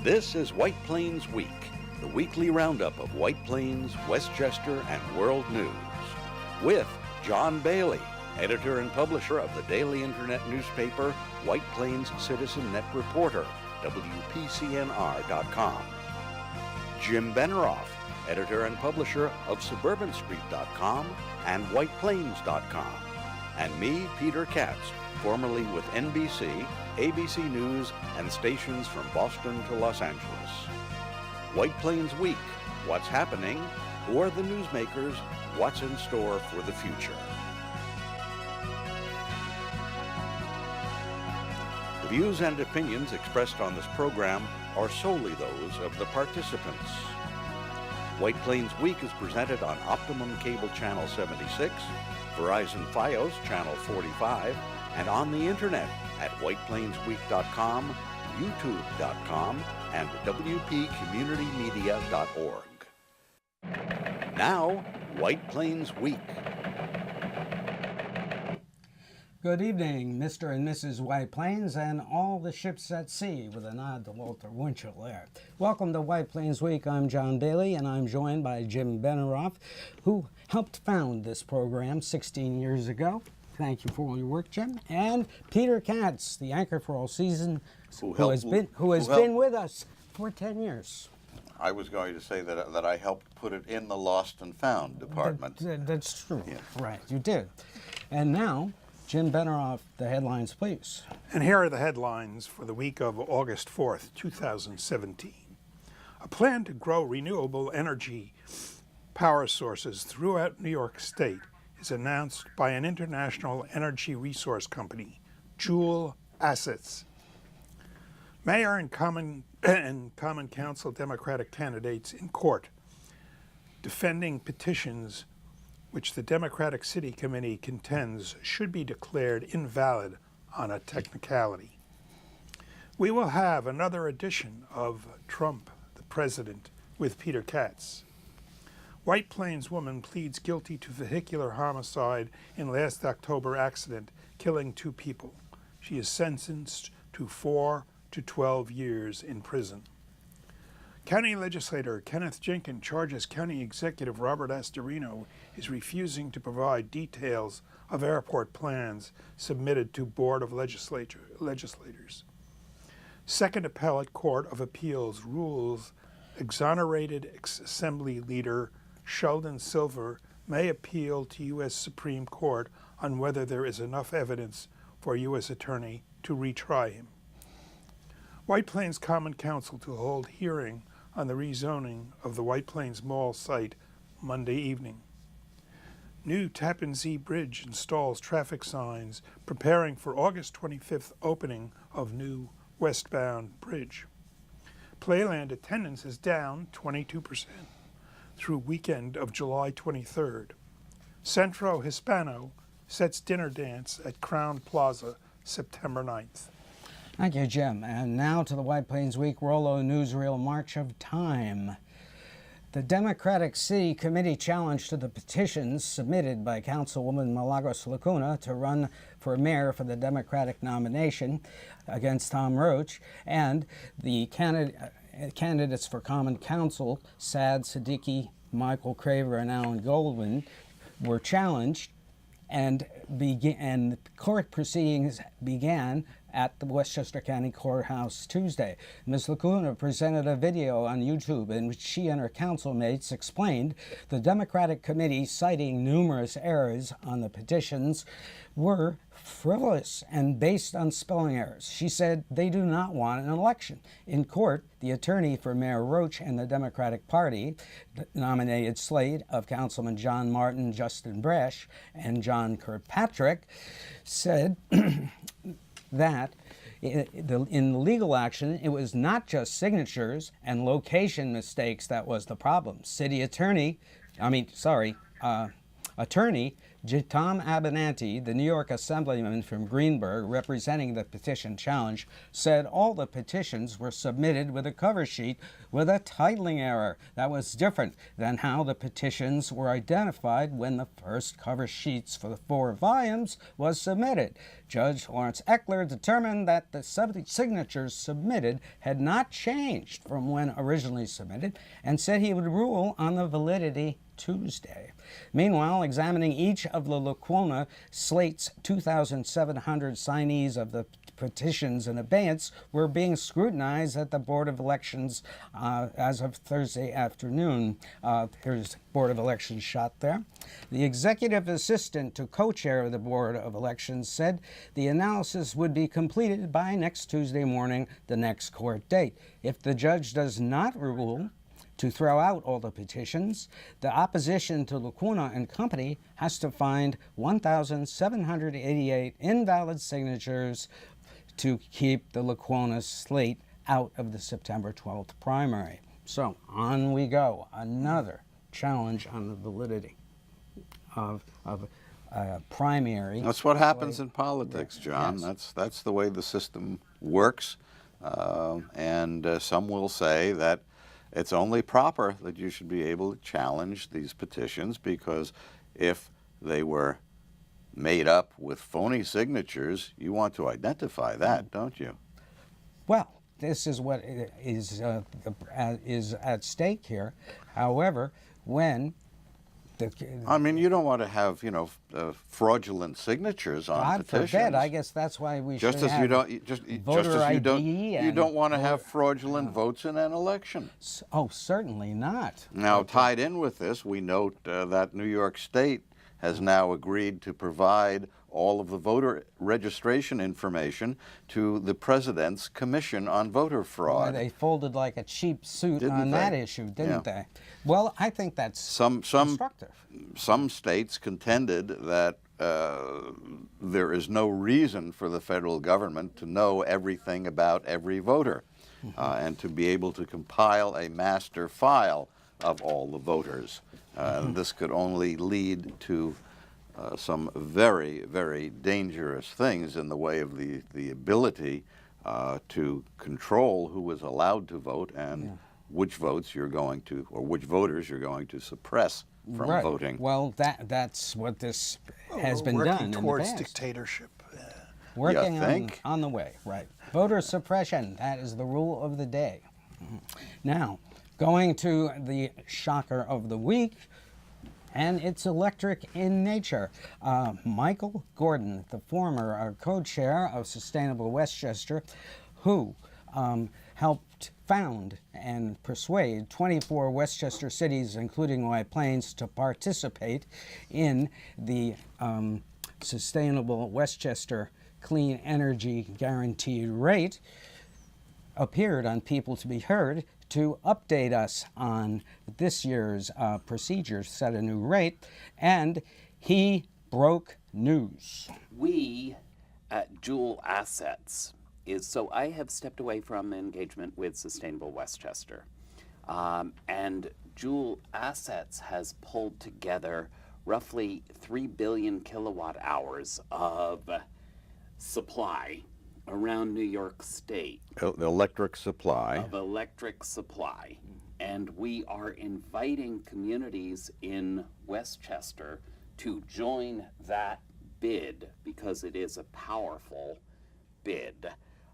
This is White Plains Week, the weekly roundup of White Plains, Westchester, and world news. With John Bailey, editor and publisher of the daily internet newspaper White Plains Citizen Net Reporter, WPCNR.com. Jim Benerofe, editor and publisher of SuburbanStreet.com and WhitePlains.com. And me, Peter Katz, formerly with NBC, ABC News, and stations from Boston to Los Angeles. White Plains Week, what's happening, who are the newsmakers, what's in store for the future. The views and opinions expressed on this program are solely those of the participants. White Plains Week is presented on Optimum Cable Channel 76, Verizon Fios Channel 45, and on the internet at whiteplainsweek.com, youtube.com, and wpcommunitymedia.org. Now, White Plains Week. Good evening, Mr. and Mrs. White Plains and all the ships at sea, with a nod to Walter Winchell there. Welcome to White Plains Week. I'm John Bailey, and I'm joined by Jim Benerofe, who helped found this program 16 years ago. Thank you for all your work, Jim. And Peter Katz, the anchor for all season, who has been with us for 10 years. I was going to say that I helped put it in the Lost and Found department. That's true. Yeah. Right, you did. And now, Jim Benerofe, the headlines, please. And here are the headlines for the week of August 4th, 2017. A plan to grow renewable energy power sources throughout New York State is announced by an international energy resource company, Joule Assets. Mayor and Common Council Democratic candidates in court defending petitions which the Democratic City Committee contends should be declared invalid on a technicality. We will have another edition of Trump, the President, with Peter Katz. White Plains woman pleads guilty to vehicular homicide in last October accident, killing 2 people. She is sentenced to 4 to 12 years in prison. County legislator Kenneth Jenkins charges County Executive Robert Astorino is refusing to provide details of airport plans submitted to Board of Legislators. Second Appellate Court of Appeals rules exonerated Assembly Leader Sheldon Silver may appeal to U.S. Supreme Court on whether there is enough evidence for U.S. Attorney to retry him. White Plains Common Council to hold hearing on the rezoning of the White Plains Mall site Monday evening. New Tappan Zee Bridge installs traffic signs preparing for August 25th opening of new westbound bridge. Playland attendance is down 22% through weekend of July 23rd. Centro Hispano sets dinner dance at Crown Plaza September 9th. Thank you, Jim. And now to the White Plains Week Rollo Newsreel March of Time. The Democratic City Committee challenge to the petitions submitted by Councilwoman Milagros Lacuna to run for mayor for the Democratic nomination against Tom Roach, and the candidates for Common Council, Saad Siddiqui, Michael Craver, and Alan Goldman, were challenged, and court proceedings began at the Westchester County Courthouse Tuesday. Ms. Lacuna presented a video on YouTube in which she and her councilmates explained the Democratic Committee, citing numerous errors on the petitions, were frivolous and based on spelling errors. She said they do not want an election. In court, the attorney for Mayor Roach and the Democratic Party, the nominated slate of Councilman John Martin, Justin Bresch, and John Kirkpatrick, said that in the legal action, it was not just signatures and location mistakes that was the problem. Attorney Tom Abenanti, the New York Assemblyman from Greenburgh representing the petition challenge, said all the petitions were submitted with a cover sheet with a titling error that was different than how the petitions were identified when the first cover sheets for the 4 volumes was submitted. Judge Lawrence Eckler determined that the signatures submitted had not changed from when originally submitted and said he would rule on the validity Tuesday. Meanwhile, examining each of the Lackawanna slate's 2,700 signees of the petitions in abeyance were being scrutinized at the Board of Elections as of Thursday afternoon. Here's Board of Elections shot there. The executive assistant to co-chair of the Board of Elections said the analysis would be completed by next Tuesday morning, the next court date. If the judge does not rule to throw out all the petitions, the opposition to Lackawanna and Company has to find 1,788 invalid signatures to keep the Lackawanna slate out of the September 12th primary. So on we go. Another challenge on the validity of primary. That's what happens in politics, John. Yes. That's the way the system works. And some will say that it's only proper that you should be able to challenge these petitions, because if they were made up with phony signatures, you want to identify that, don't you? Well, this is what is at stake here. However, when I mean, you don't want to have, fraudulent signatures on God petitions. forbid, I guess that's why we Just should as have you don't, just voter as you don't, ID you don't want to have fraudulent votes in an election. Oh, certainly not. Now, tied in with this, we note that New York State has now agreed to provide all of the voter registration information to the President's Commission on Voter Fraud. They folded like a cheap suit Didn't on they? that issue, didn't Yeah. they? Well, I think that's constructive. Some states contended that there is no reason for the federal government to know everything about every voter and to be able to compile a master file of all the voters. This could only lead to some very, very dangerous things in the way of the ability to control who is allowed to vote and which votes you're going to, or which voters you're going to suppress from voting. Well, that's what this has been done in the towards past. dictatorship. Working You think? on the way, right. Voter suppression, that is the rule of the day. Now, going to the shocker of the week, and it's electric in nature. Michael Gordon, the former co-chair of Sustainable Westchester, who helped found and persuade 24 Westchester cities, including White Plains, to participate in the Sustainable Westchester Clean Energy Guaranteed Rate, appeared on People to Be Heard to update us on this year's procedure, set a new rate, and he broke news. We at Joule Assets so I have stepped away from engagement with Sustainable Westchester, and Joule Assets has pulled together roughly 3 billion kilowatt hours of supply around New York State. The electric supply. Of electric supply. And we are inviting communities in Westchester to join that bid because it is a powerful bid.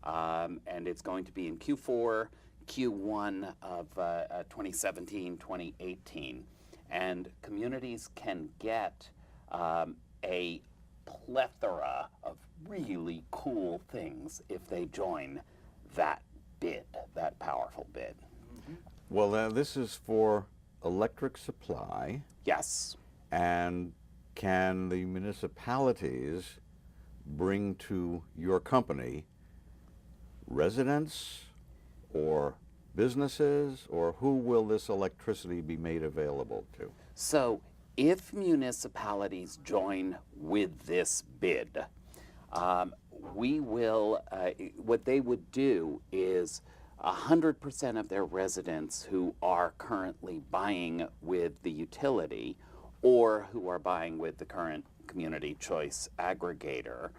And it's going to be in Q4, Q1 of 2017, 2018. And communities can get a plethora of really cool things if they join that bid, that powerful bid. Well, this is for electric supply. Yes. And can the municipalities bring to your company residents or businesses, or who will this electricity be made available to? So if municipalities join with this bid, we will, what they would do is 100% of their residents who are currently buying with the utility or who are buying with the current community choice aggregator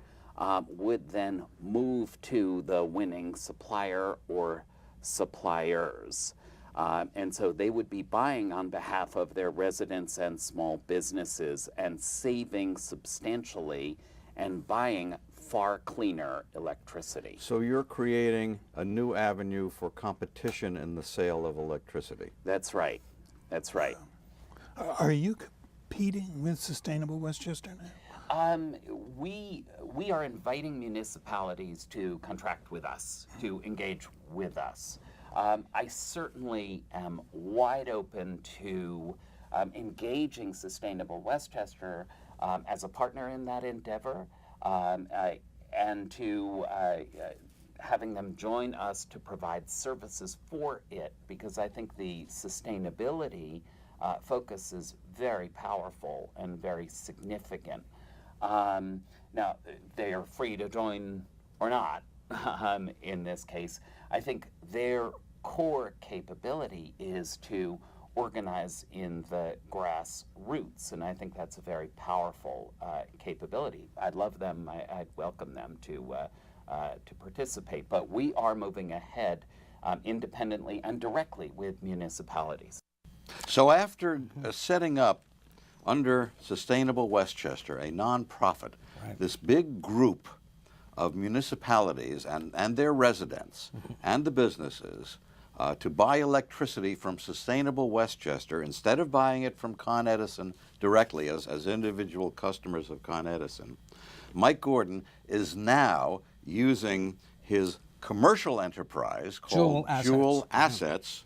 would then move to the winning supplier or suppliers. And so they would be buying on behalf of their residents and small businesses and saving substantially and buying far cleaner electricity. So you're creating a new avenue for competition in the sale of electricity. That's right. That's right. Are you competing with Sustainable Westchester now? We are inviting municipalities to contract with us, to engage with us. I certainly am wide open to engaging Sustainable Westchester as a partner in that endeavor, and to having them join us to provide services for it, because I think the sustainability focus is very powerful and very significant. Now, they are free to join or not in this case. I think their core capability is to organize in the grassroots, and I think that's a very powerful capability. I'd love them, I'd welcome them to participate, but we are moving ahead independently and directly with municipalities. So after setting up under Sustainable Westchester, a nonprofit, this big group of municipalities and their residents and the businesses to buy electricity from Sustainable Westchester instead of buying it from Con Edison directly as individual customers of Con Edison, Mike Gordon is now using his commercial enterprise called Joule Assets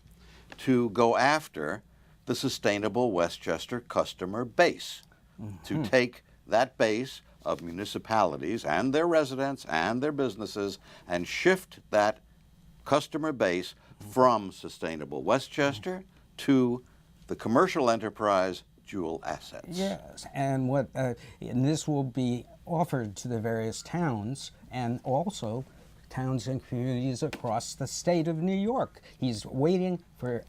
to go after the Sustainable Westchester customer base, to take that base of municipalities and their residents and their businesses and shift that customer base from Sustainable Westchester to the commercial enterprise Joule Assets. Yes, and and this will be offered to the various towns and also towns and communities across the state of New York. He's waiting for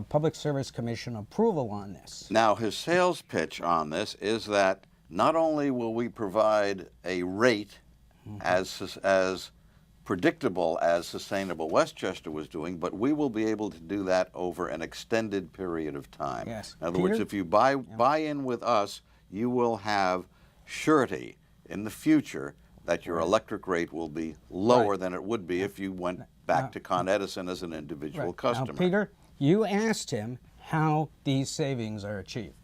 Public Service Commission approval on this. Now, his sales pitch on this is that not only will we provide a rate as predictable as Sustainable Westchester was doing, but we will be able to do that over an extended period of time. Yes. In other words, if you buy in with us, you will have surety in the future that your electric rate will be lower than it would be if you went back to Con Edison as an individual customer. Now, Peter, you asked him how these savings are achieved.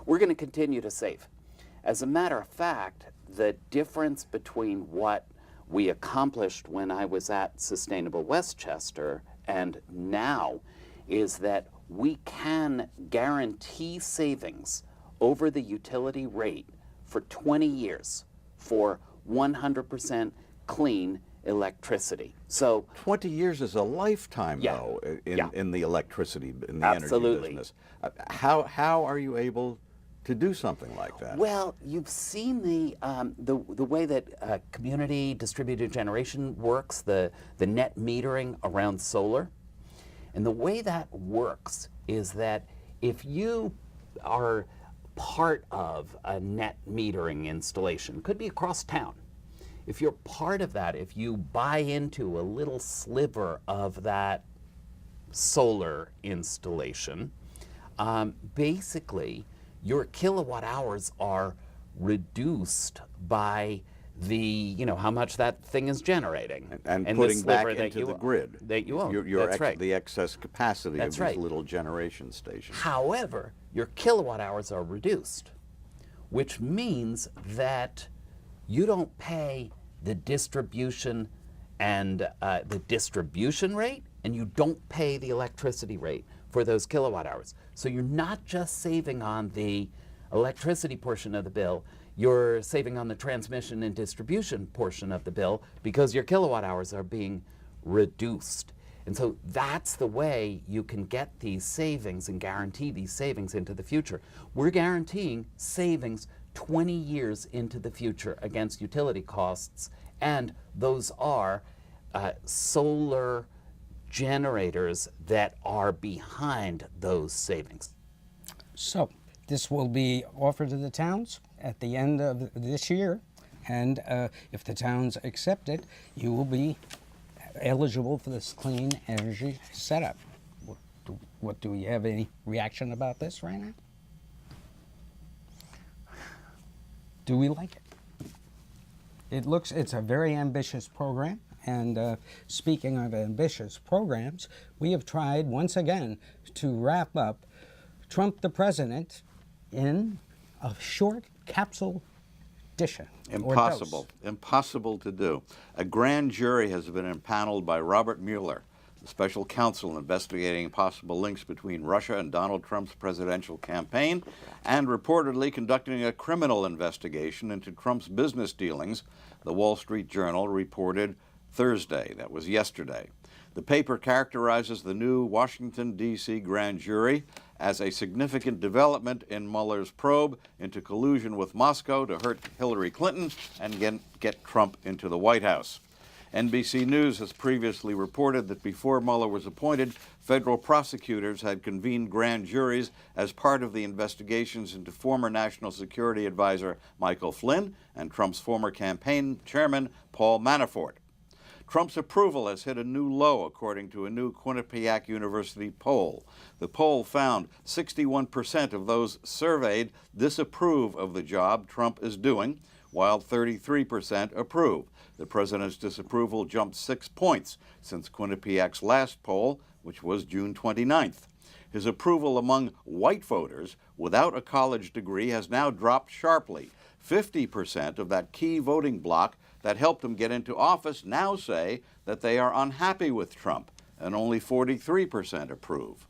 We're going to continue to save. As a matter of fact, the difference between what we accomplished when I was at Sustainable Westchester and now is that we can guarantee savings over the utility rate for 20 years for 100% clean electricity. So 20 years is a lifetime, though, in the electricity, in the energy business. How are you able to do something like that? Well, you've seen the way that community distributed generation works, the net metering around solar. And the way that works is that if you are part of a net metering installation, could be across town, if you're part of that, if you buy into a little sliver of that solar installation, basically your kilowatt hours are reduced by the, how much that thing is generating. And putting back into the grid. That you own. That's right. The excess capacity of these little generation stations. However, your kilowatt hours are reduced, which means that you don't pay the distribution and the distribution rate, and you don't pay the electricity rate for those kilowatt hours. So you're not just saving on the electricity portion of the bill, you're saving on the transmission and distribution portion of the bill because your kilowatt hours are being reduced. And so that's the way you can get these savings and guarantee these savings into the future. We're guaranteeing savings 20 years into the future against utility costs, and those are solar generators that are behind those savings. So this will be offered to the towns at the end of this year, and if the towns accept it, you will be eligible for this clean energy setup. What do we have any reaction about this right now? Do we like it? It's a very ambitious program, and speaking of ambitious programs, we have tried once again to wrap up Trump the President in a short capsule edition. Impossible to do. A grand jury has been impaneled by Robert Mueller, the special counsel investigating possible links between Russia and Donald Trump's presidential campaign, and reportedly conducting a criminal investigation into Trump's business dealings, the Wall Street Journal reported Thursday. That was yesterday. The paper characterizes the new Washington, D.C. grand jury as a significant development in Mueller's probe into collusion with Moscow to hurt Hillary Clinton and get Trump into the White House. NBC News has previously reported that before Mueller was appointed, federal prosecutors had convened grand juries as part of the investigations into former National Security Advisor Michael Flynn and Trump's former campaign chairman Paul Manafort. Trump's approval has hit a new low, according to a new Quinnipiac University poll. The poll found 61% of those surveyed disapprove of the job Trump is doing, while 33% approve. The president's disapproval jumped 6 points since Quinnipiac's last poll, which was June 29th. His approval among white voters without a college degree has now dropped sharply. 50% of that key voting bloc that helped him get into office now say that they are unhappy with Trump, and only 43% approve.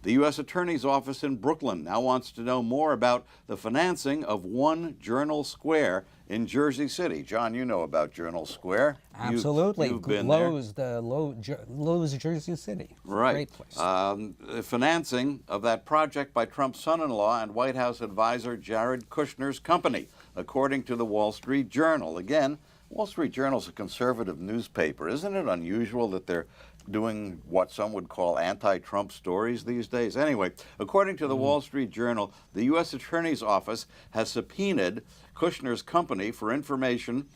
The U.S. Attorney's Office in Brooklyn now wants to know more about the financing of One Journal Square in Jersey City. John, you know about Journal Square. Absolutely. You've been Lowe's, there. Lowe's, Jersey City. Right. Great place. The financing of that project by Trump's son-in-law and White House advisor Jared Kushner's company, according to the Wall Street Journal. Again, Wall Street Journal's a conservative newspaper. Isn't it unusual that they're doing what some would call anti-Trump stories these days? Anyway, according to the Wall Street Journal, the U.S. Attorney's Office has subpoenaed Kushner's company for information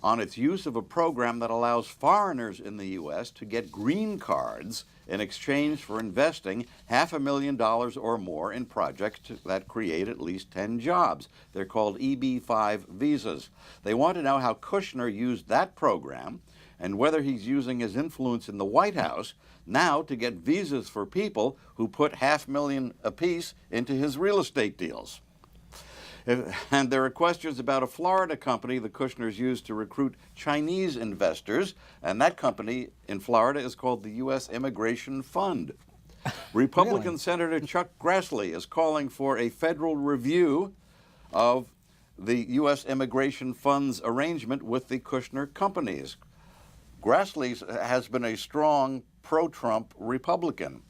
on its use of a program that allows foreigners in the U.S. to get green cards in exchange for investing $500,000 or more in projects that create at least 10 jobs. They're called EB-5 visas. They want to know how Kushner used that program and whether he's using his influence in the White House now to get visas for people who put $500,000 apiece into his real estate deals. And there are questions about a Florida company the Kushners used to recruit Chinese investors, and that company in Florida is called the U.S. Immigration Fund. Republican Really? Senator Chuck Grassley is calling for a federal review of the U.S. Immigration Fund's arrangement with the Kushner companies. Grassley has been a strong pro-Trump Republican.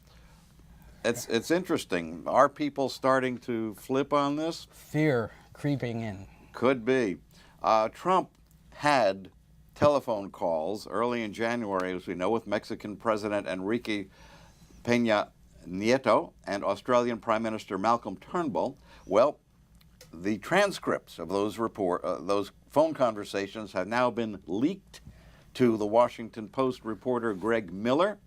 It's interesting. Are people starting to flip on this? Fear creeping in. Could be. Trump had telephone calls early in January, as we know, with Mexican President Enrique Peña Nieto and Australian Prime Minister Malcolm Turnbull. Well, the transcripts of those phone conversations have now been leaked to the Washington Post reporter Greg Miller.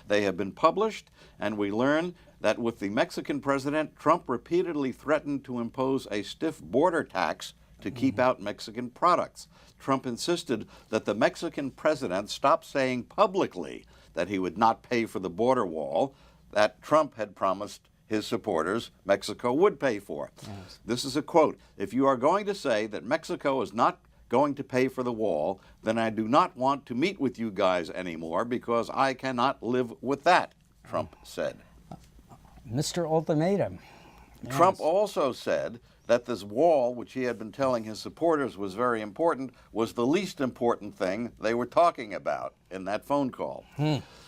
They have been published, and we learn that with the Mexican president, Trump repeatedly threatened to impose a stiff border tax to keep out Mexican products. Trump insisted that the Mexican president stop saying publicly that he would not pay for the border wall that Trump had promised his supporters Mexico would pay for. Yes. This is a quote: "If you are going to say that Mexico is not going to pay for the wall, then I do not want to meet with you guys anymore because I cannot live with that," Trump said. Mr. Ultimatum. Trump also said that this wall, which he had been telling his supporters was very important, was the least important thing they were talking about in that phone call.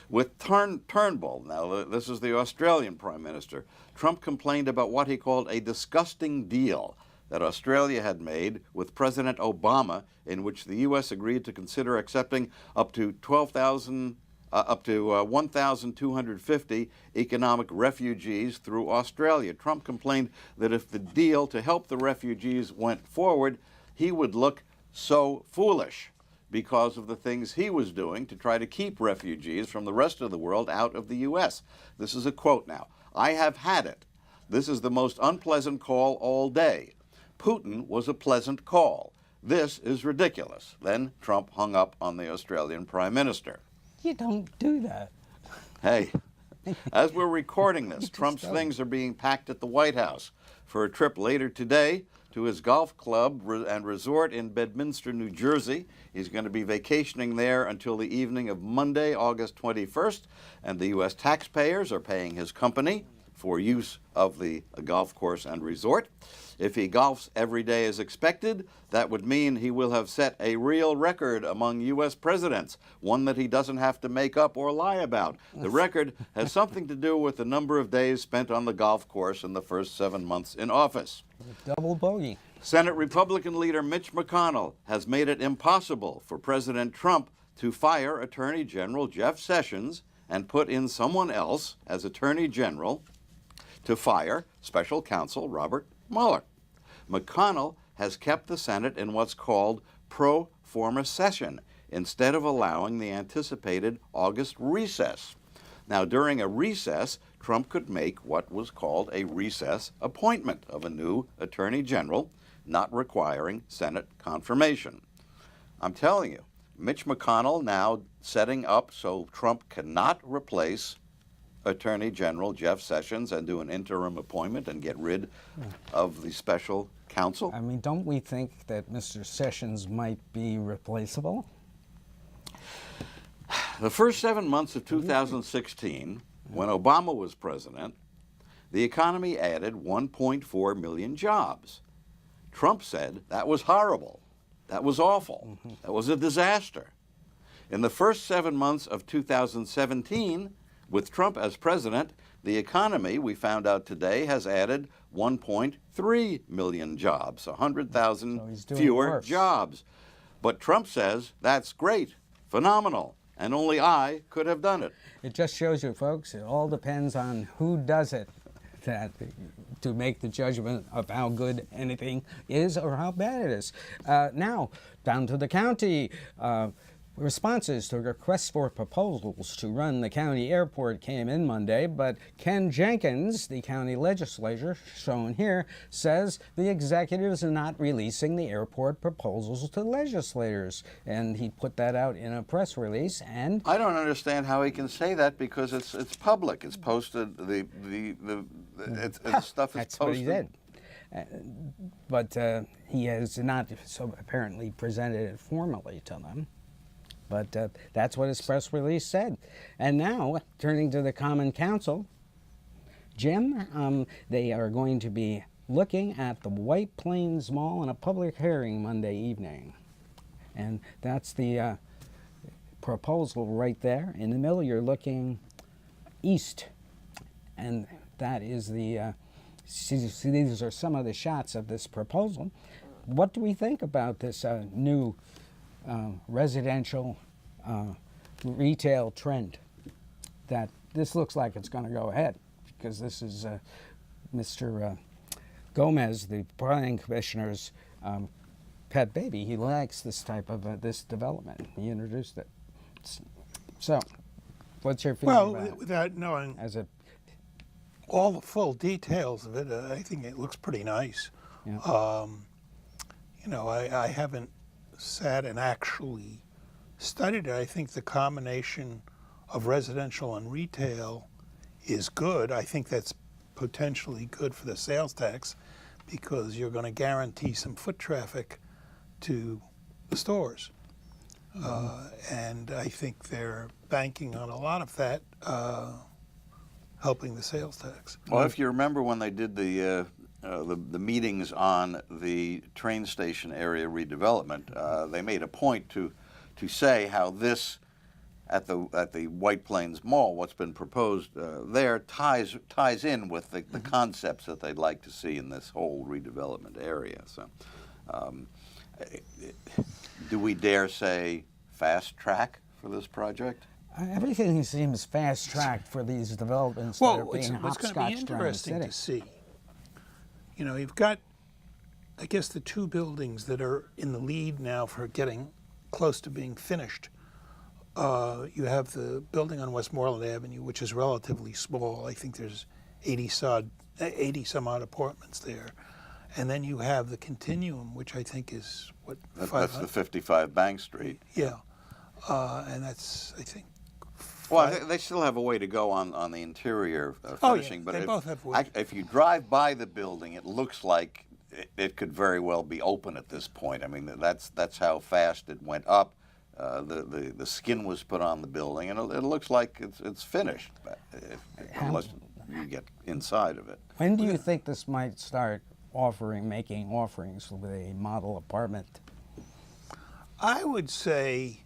With Turnbull, now this is the Australian Prime Minister, Trump complained about what he called a disgusting deal that Australia had made with President Obama, in which the U.S. agreed to consider accepting up to 12,000 up to 1,250 economic refugees through Australia. Trump complained that if the deal to help the refugees went forward, he would look so foolish because of the things he was doing to try to keep refugees from the rest of the world out of the U.S. This is a quote now. "I have had it. This is the most unpleasant call all day. Putin was a pleasant call. This is ridiculous." Then Trump hung up on the Australian Prime Minister. You don't do that. Hey, as we're recording this, Trump's things are being packed at the White House for a trip later today to his golf club and resort in Bedminster, New Jersey. He's going to be vacationing there until the evening of Monday, August 21st, and the U.S. taxpayers are paying his company for use of the golf course and resort. If he golfs every day as expected, that would mean he will have set a real record among U.S. presidents, one that he doesn't have to make up or lie about. The record has something to do with the number of days spent on the golf course in the first 7 months in office. Double bogey. Senate Republican leader Mitch McConnell has made it impossible for President Trump to fire Attorney General Jeff Sessions and put in someone else as Attorney General to fire Special Counsel Robert Mueller. McConnell has kept the Senate in what's called pro forma session instead of allowing the anticipated August recess. Now, during a recess, Trump could make what was called a recess appointment of a new Attorney General, not requiring Senate confirmation. I'm telling you, Mitch McConnell now setting up so Trump cannot replace Attorney General Jeff Sessions and do an interim appointment and get rid of the special counsel. I mean, don't we think that Mr. Sessions might be replaceable? The first 7 months of 2016, when Obama was president, the economy added 1.4 million jobs. Trump said that was horrible, that was awful, that was a disaster. In the first 7 months of 2017, with Trump as president, the economy, we found out today, has added 1.3 million jobs, 100,000 fewer jobs. But Trump says that's great, phenomenal, and only I could have done it. It just shows you, folks, it all depends on who does it to make the judgment of how good anything is or how bad it is. Now, down to the county. Responses to requests for proposals to run the county airport came in Monday, but Ken Jenkins, the county legislator shown here, says the executives are not releasing the airport proposals to legislators, and he put that out in a press release. And I don't understand how he can say that because it's public. It's posted. The stuff is that's posted. what he said. But he has not so apparently presented it formally to them. But that's what his press release said. And now, turning to the Common Council, Jim, they are going to be looking at the White Plains Mall in a public hearing Monday evening. And that's the proposal right there. In the middle, you're looking east. And that is the, see, these are some of the shots of this proposal. What do we think about this new residential retail trend? That this looks like it's going to go ahead, because this is Mr. Gomez, the planning commissioner's pet baby. He likes this type of this development. He introduced it. So, what's your feeling about it? Without knowing all the full details of it, I think it looks pretty nice. Yeah. You know, I haven't sat and actually studied it. I think the combination of residential and retail is good. I think that's potentially good for the sales tax because you're going to guarantee some foot traffic to the stores. And I think they're banking on a lot of that helping the sales tax. Well, if you remember when they did the meetings on the train station area redevelopment, they made a point to say how this at the White Plains Mall, what's been proposed there ties in with the concepts that they'd like to see in this whole redevelopment area. So, do we dare say fast track for this project? Everything seems fast-tracked for these developments that are Well, being what's going to be hopscotched around the interesting city. to see, you know, you've got, I guess, the two buildings that are in the lead now for getting close to being finished. You have the building on Westmoreland Avenue, which is relatively small. I think there's 80 some odd apartments there. And then you have the Continuum, which I think is, what, That's 500? the 55 Bank Street. Yeah. And that's, I think, Well, they still have a way to go on the interior finishing. Oh, yeah, but they both have wood. if you drive by the building, it looks like it could very well be open at this point. I mean, that's how fast it went up. The skin was put on the building, and it looks like it's finished, unless you get inside of it. When do you think this might start making offerings with a model apartment? I would say,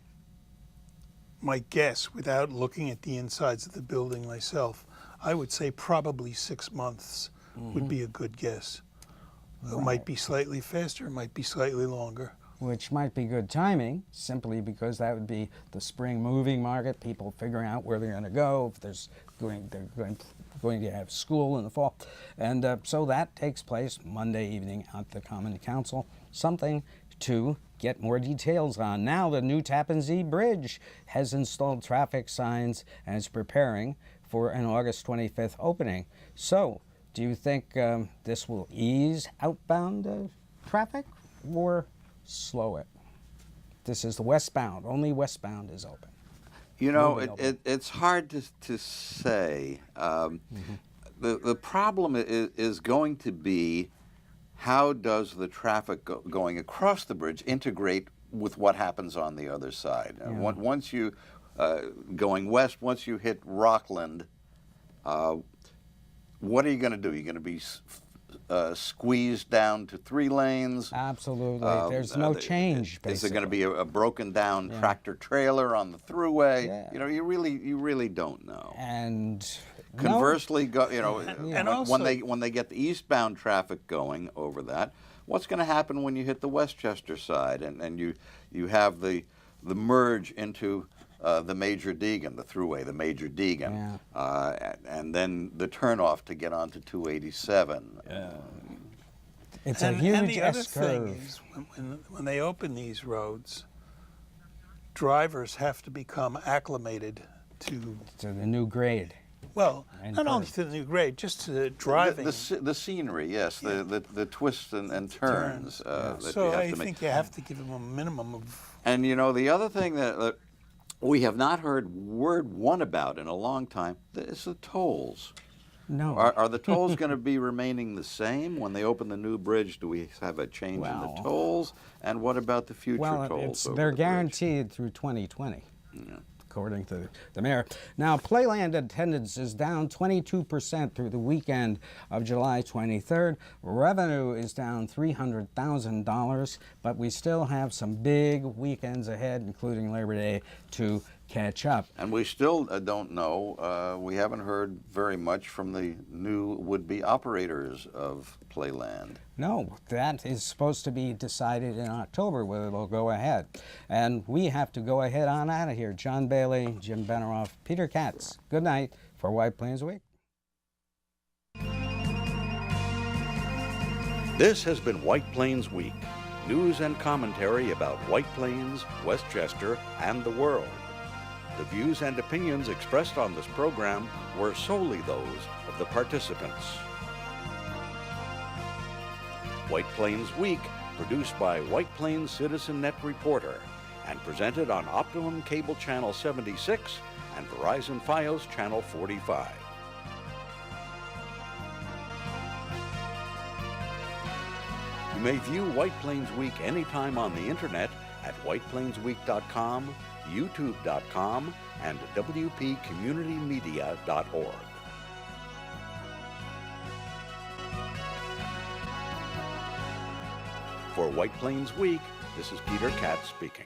my guess, without looking at the insides of the building myself, I would say probably 6 months would be a good guess. It might be slightly faster, it might be slightly longer. Which might be good timing, simply because that would be the spring moving market, people figuring out where they're going to go, if they're going to have school in the fall. And so that takes place Monday evening at the Common Council, something to get more details on. Now the new Tappan Zee Bridge has installed traffic signs and is preparing for an August 25th opening. So do you think this will ease outbound traffic or slow it? This is the westbound. Only westbound is open. You know, it's hard to say. The problem is going to be, how does the traffic going across the bridge integrate with what happens on the other side? Yeah. Once you, going west, once you hit Rockland, what are you going to do? You're going to be squeezed down to 3 lanes? Absolutely. There's no change, basically. Is there going to be a broken down tractor trailer on the thruway? Yeah. You know, you really don't know. And conversely, And also, when they get the eastbound traffic going over that, what's going to happen when you hit the Westchester side and you have the merge into the Major Deegan, the thruway, the Major Deegan, and then the turnoff to get onto 287. it's a and huge the other S-curve. thing is, when they open these roads, drivers have to become acclimated to, To the new grade. well, And not only curve. to the new grade, just to driving. The scenery, yes, the twists and turns that So you have I to make. think you have to give them a minimum of. And you know, the other thing that we have not heard word one about in a long time is the tolls. No. Are the tolls going to be remaining the same when they open the new bridge? Do we have a change in the tolls? And what about the future tolls? They're over the bridge? guaranteed through 2020. According to the mayor. Now, Playland attendance is down 22% through the weekend of July 23rd. Revenue is down $300,000, but we still have some big weekends ahead, including Labor Day, to catch up. And we still don't know, we haven't heard very much from the new would-be operators of Playland. No, that is supposed to be decided in October whether they'll go ahead. And we have to go ahead on out of here. John Bailey, Jim Benerofe, Peter Katz. Good night for White Plains Week. This has been White Plains Week, news and commentary about White Plains, Westchester, and the world. The views and opinions expressed on this program were solely those of the participants. White Plains Week, produced by White Plains Citizen Net Reporter, and presented on Optimum Cable Channel 76 and Verizon Fios Channel 45. You may view White Plains Week anytime on the internet at whiteplainsweek.com, youtube.com, and wpcommunitymedia.org. For White Plains Week, this is Peter Katz speaking.